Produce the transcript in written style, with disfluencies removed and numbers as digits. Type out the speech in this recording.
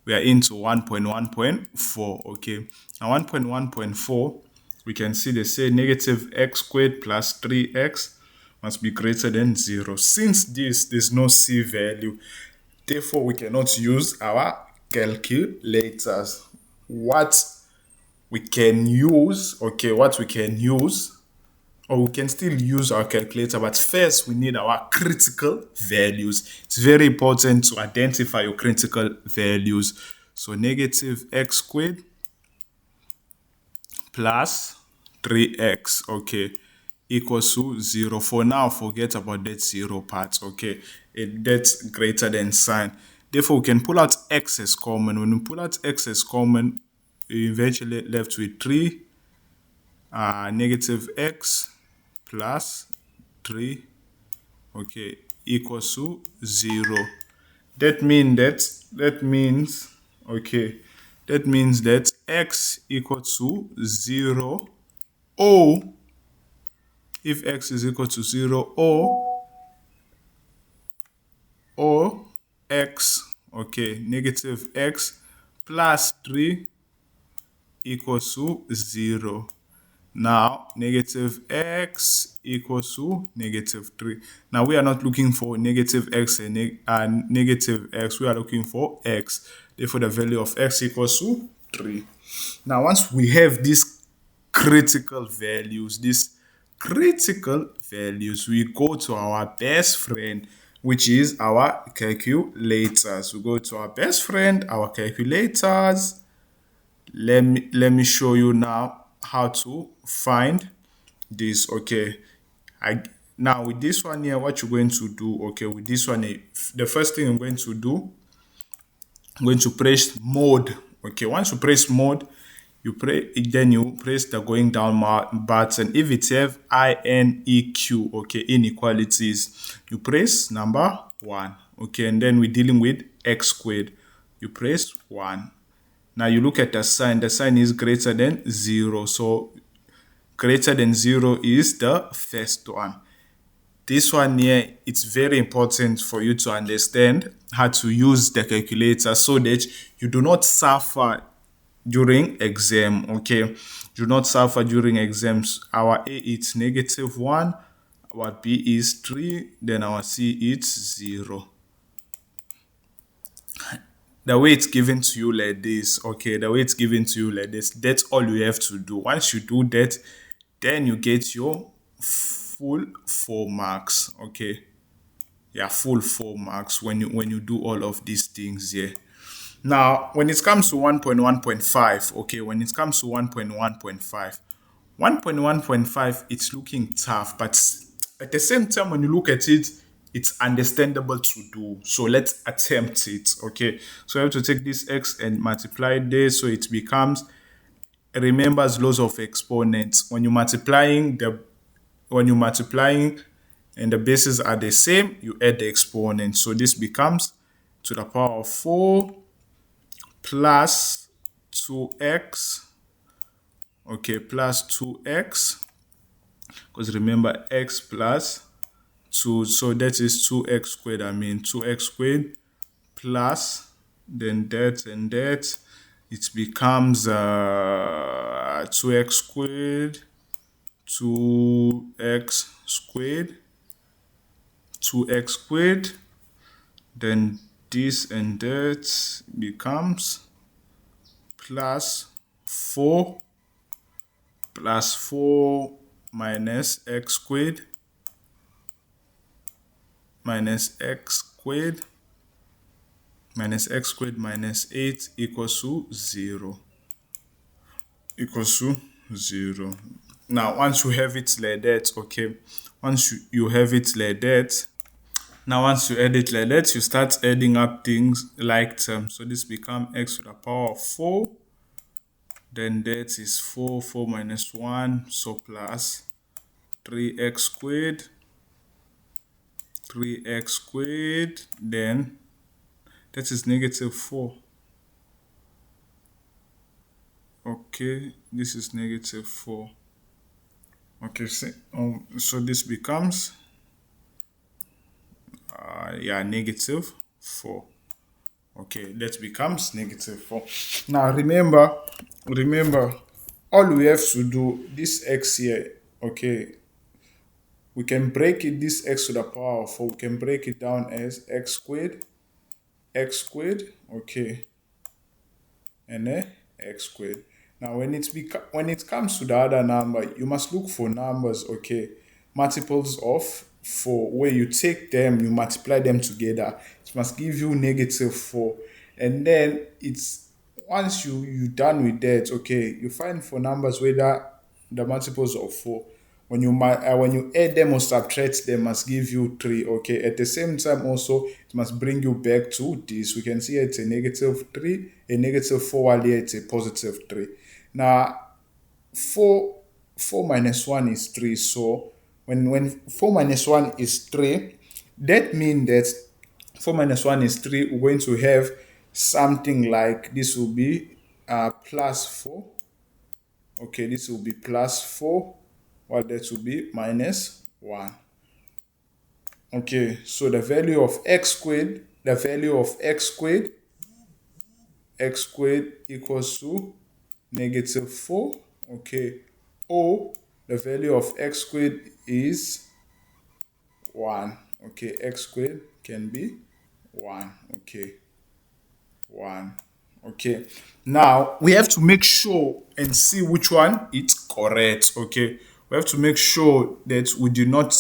we are into 1.1.4. Okay, now 1.1.4, we can see they say negative x squared plus 3x must be greater than 0. Since there's no c value, therefore we cannot use our calculators. What we can use, or we can still use our calculator, but first we need our critical values. It's very important to identify your critical values. So negative x squared plus 3x, okay, equals to 0. For now, forget about that 0 part, okay? That's greater than sign. Therefore, we can pull out x as common. When we pull out x as common, we eventually left with 3 negative x plus 3, okay, equals to 0. That means that x equals to 0, or if x is equal to 0, or x, okay, negative x plus 3 equals to 0. Now, negative x equals to negative 3. Now, we are not looking for negative x and negative x. We are looking for x. Therefore, the value of x equals to 3. Now, once we have these critical values, we go to our best friend, which is our calculators. We go to our best friend, our calculators. Let me show you now how to find this. Okay, now with this one here, what you're going to do, okay, with this one here, the first thing I'm going to do, I'm going to press mode. Okay, once you press mode, then you press the going down button. If it's have INEQ, okay, inequalities, you press number 1. Okay, and then we're dealing with x squared. You press 1. Now you look at the sign. The sign is greater than 0. So greater than 0 is the first one. This one here, it's very important for you to understand how to use the calculator so that you do not suffer during exam. Okay, do not suffer during exams. Our A is negative 1, our B is 3, then our C is 0. The way it's given to you like this, okay, that's all you have to do. Once you do that, then you get your full 4 marks, okay? Yeah, full 4 marks when you do all of these things here. Now, when it comes to 1.1.5, okay, 1.1.5, it's looking tough, but at the same time, when you look at it, it's understandable to do. So let's attempt it, okay? So I have to take this x and multiply this, so it becomes, remembers laws of exponents. When you're multiplying and the bases are the same, you add the exponent. So this becomes to the power of 4 plus 2x, okay, plus 2x, because remember x plus 2, so that is 2x squared. 2x squared plus, then that and that, it becomes 2x squared, 2x squared, 2x squared, then this and that becomes plus 4 minus x squared minus x squared minus x squared minus 8 equals to 0. Now, once you have it like that, okay, once you have it like that, now once you add it like that, you start adding up things like terms. So this becomes x to the power of 4, then that is 4 minus 1, so plus 3x squared, then that is negative 4. Okay, this is negative 4. Okay, so this becomes negative 4. Okay, that becomes negative 4. Now remember, all we have to do, this x here, okay, we can break it, this x to the power of 4, we can break it down as x squared, okay, and then x squared. Now, when it comes to the other number, you must look for numbers, okay, multiples of 4, where you take them, you multiply them together. It must give you negative 4. And then it's once you done with that, okay, you find for numbers whether the multiples of 4, when you add them or subtract them, must give you 3. Okay, at the same time also it must bring you back to this. We can see it's a negative 3, a negative 4, while here it's a positive 3. Now 4 minus 1 is 3. So when 4 minus 1 is 3, that means that 4 minus 1 is 3. We're going to have something like this will be plus 4. Okay, this will be plus 4, while that will be minus 1. Okay, so the value of x squared equals to negative 4. Okay, or the value of x squared is 1. Okay, x squared can be 1. Okay, 1. Okay, now we have to make sure and see which one is correct. Okay, we have to make sure that we do not